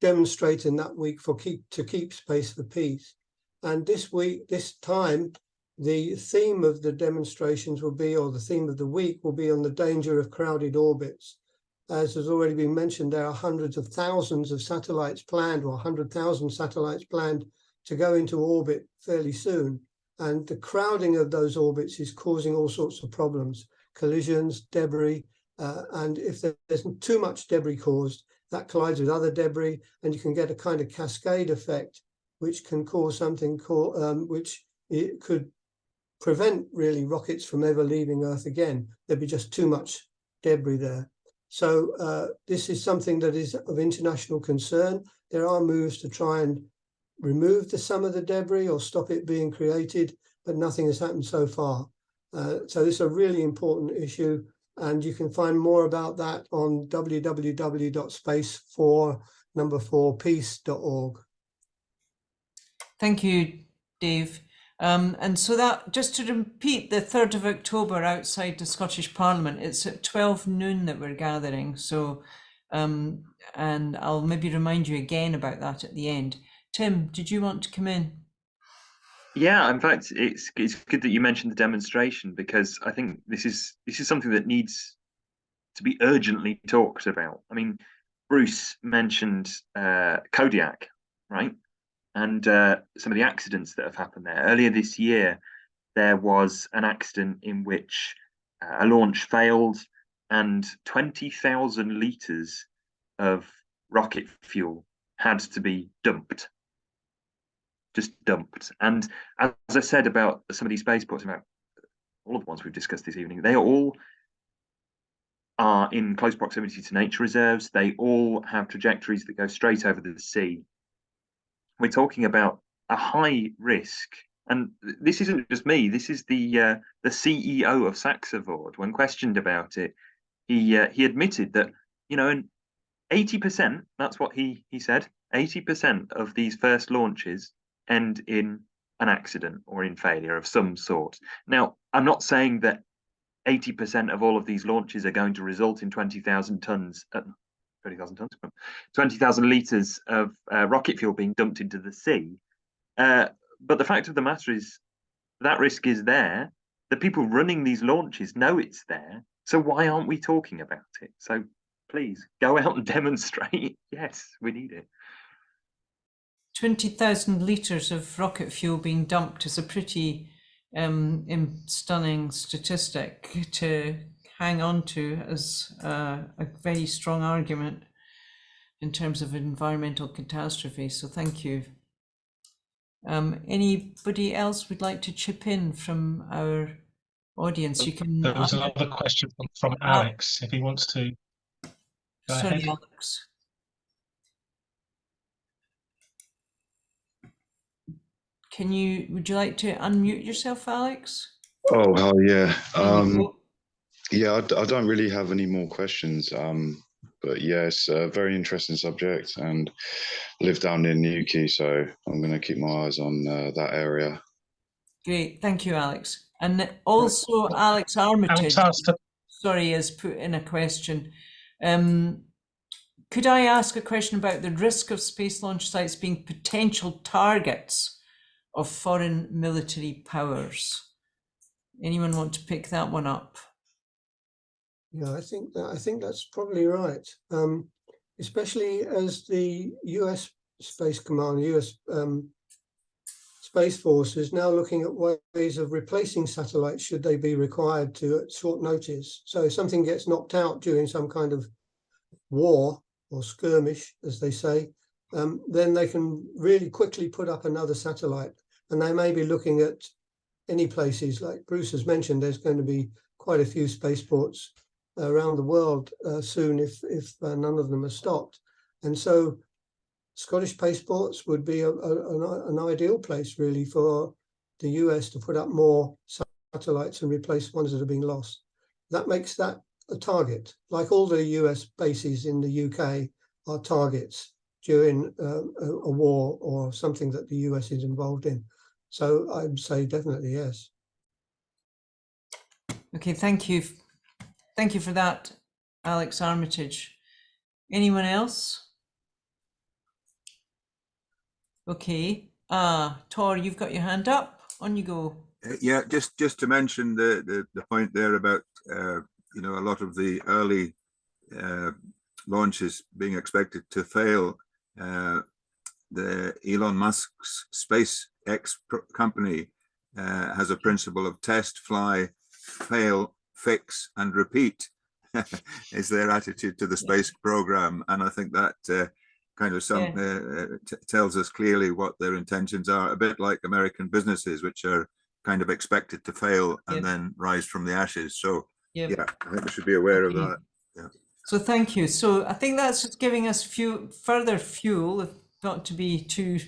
demonstrate in that week to keep space for peace. And this week, this time, the theme of the demonstrations will be, or the theme of the week will be, on the danger of crowded orbits. As has already been mentioned, there are hundreds of thousands of satellites planned, or 100,000 satellites planned to go into orbit fairly soon. And the crowding of those orbits is causing all sorts of problems, collisions, debris, and if there's too much debris caused, that collides with other debris, and you can get a kind of cascade effect, which can cause something called, which it could prevent really rockets from ever leaving Earth again. There'd be just too much debris there. So this is something that is of international concern. There are moves to try and remove some of the debris or stop it being created, but nothing has happened so far. So this is a really important issue, and you can find more about that on www.space4peace.org. Thank you, Dave. And so that, just to repeat, the 3rd of October outside the Scottish Parliament, it's at 12 noon that we're gathering. So, and I'll maybe remind you again about that at the end. Tim, did you want to come in? Yeah, in fact, it's good that you mentioned the demonstration, because I think this is something that needs to be urgently talked about. I mean, Bruce mentioned Kodiak, right? And some of the accidents that have happened there. Earlier this year, there was an accident in which a launch failed and 20,000 litres of rocket fuel had to be dumped. Just dumped. And as I said about some of these spaceports, about all of the ones we've discussed this evening, they are all are in close proximity to nature reserves. They all have trajectories that go straight over the sea. We're talking about a high risk, and this isn't just me. This is the CEO of Saxavord. When questioned about it, he admitted that, you know, and 80%, that's what he said, 80% of these first launches end in an accident or in failure of some sort. Now, I'm not saying that 80% of all of these launches are going to result in 20,000 tons, 20,000 litres of rocket fuel being dumped into the sea. But the fact of the matter is that risk is there. The people running these launches know it's there. So why aren't we talking about it? So please go out and demonstrate. Yes, we need it. 20,000 litres of rocket fuel being dumped is a pretty stunning statistic to hang on to as a very strong argument in terms of environmental catastrophe. So thank you. Anybody else would like to chip in from our audience? You can. There was another question from Alex, if he wants to go ahead. Alex. Would you like to unmute yourself, Alex? Oh, hell yeah. Yeah, I don't really have any more questions. But yeah, it's a very interesting subject, and I live down near Newquay, so I'm going to keep my eyes on that area. Great, thank you, Alex. And also Alex Armitage, sorry, has put in a question. Could I ask a question about the risk of space launch sites being potential targets of foreign military powers? Anyone want to pick that one up? Yeah, I think that's probably right. Especially as the US Space Command, US Space Force is now looking at ways of replacing satellites should they be required to at short notice. So if something gets knocked out during some kind of war or skirmish, as they say, then they can really quickly put up another satellite. And they may be looking at any places, like Bruce has mentioned, there's going to be quite a few spaceports around the world soon if none of them are stopped. And so Scottish spaceports would be an ideal place really for the US to put up more satellites and replace ones that are being lost. That makes that a target, like all the US bases in the UK are targets during a war or something that the US is involved in. So I'd say definitely yes. Okay, thank you. Thank you for that, Alex Armitage. Anyone else? Okay, Tor, you've got your hand up. On you go. Yeah, just to mention the point there about you know, a lot of the early launches being expected to fail. The Elon Musk's SpaceX company has a principle of test, fly, fail, fix, and repeat is their attitude to the space program. And I think that kind of tells us clearly what their intentions are, a bit like American businesses, which are kind of expected to fail and then rise from the ashes. So yeah, I think we should be aware of that. Yeah. So thank you. So I think that's just giving us further fuel, if not to be too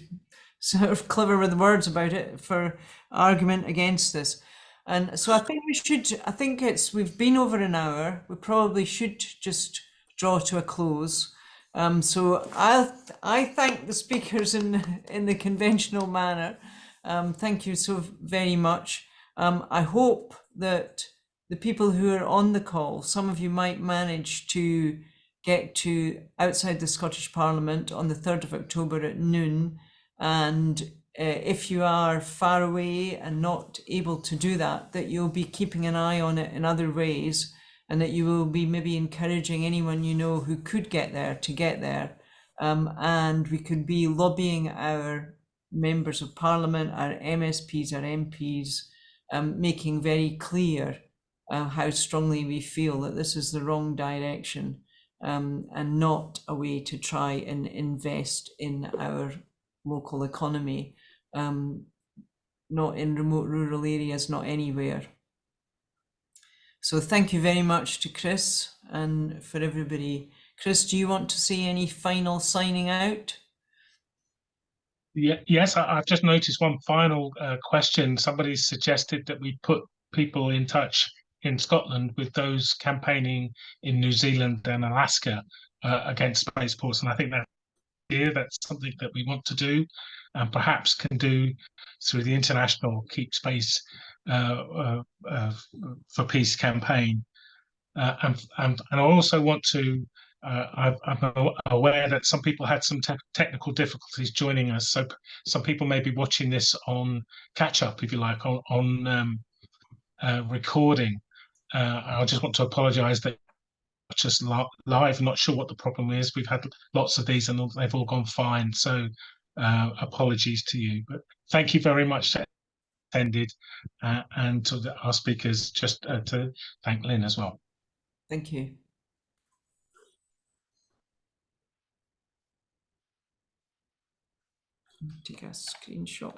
sort of clever with the words about it, for argument against this. And so I think we've been over an hour. We probably should just draw to a close. So I thank the speakers in the conventional manner. Thank you so very much. I hope that the people who are on the call, some of you might manage to get to outside the Scottish Parliament on the 3rd of October at noon. And if you are far away and not able to do that, that you'll be keeping an eye on it in other ways, and that you will be maybe encouraging anyone you know who could get there to get there. And we could be lobbying our members of Parliament, our MSPs, our MPs, making very clear how strongly we feel that this is the wrong direction, and not a way to try and invest in our local economy, not in remote rural areas, not anywhere. So So thank you very much to Chris and for everybody. Chris, do you want to say any final signing out? Yeah, yes, I've just noticed one final question. Somebody suggested that we put people in touch in Scotland with those campaigning in New Zealand and Alaska against spaceports, and I think that's something that we want to do, and perhaps can do through the international Keep Space for Peace campaign. And I also want to. I'm aware that some people had some technical difficulties joining us, so some people may be watching this on catch up, if you like, on recording. I just want to apologise that just live. Not sure what the problem is. We've had lots of these, and they've all gone fine. So apologies to you, but thank you very much to attended, and to our speakers. Just to thank Lynn as well. Thank you. Take a screenshot.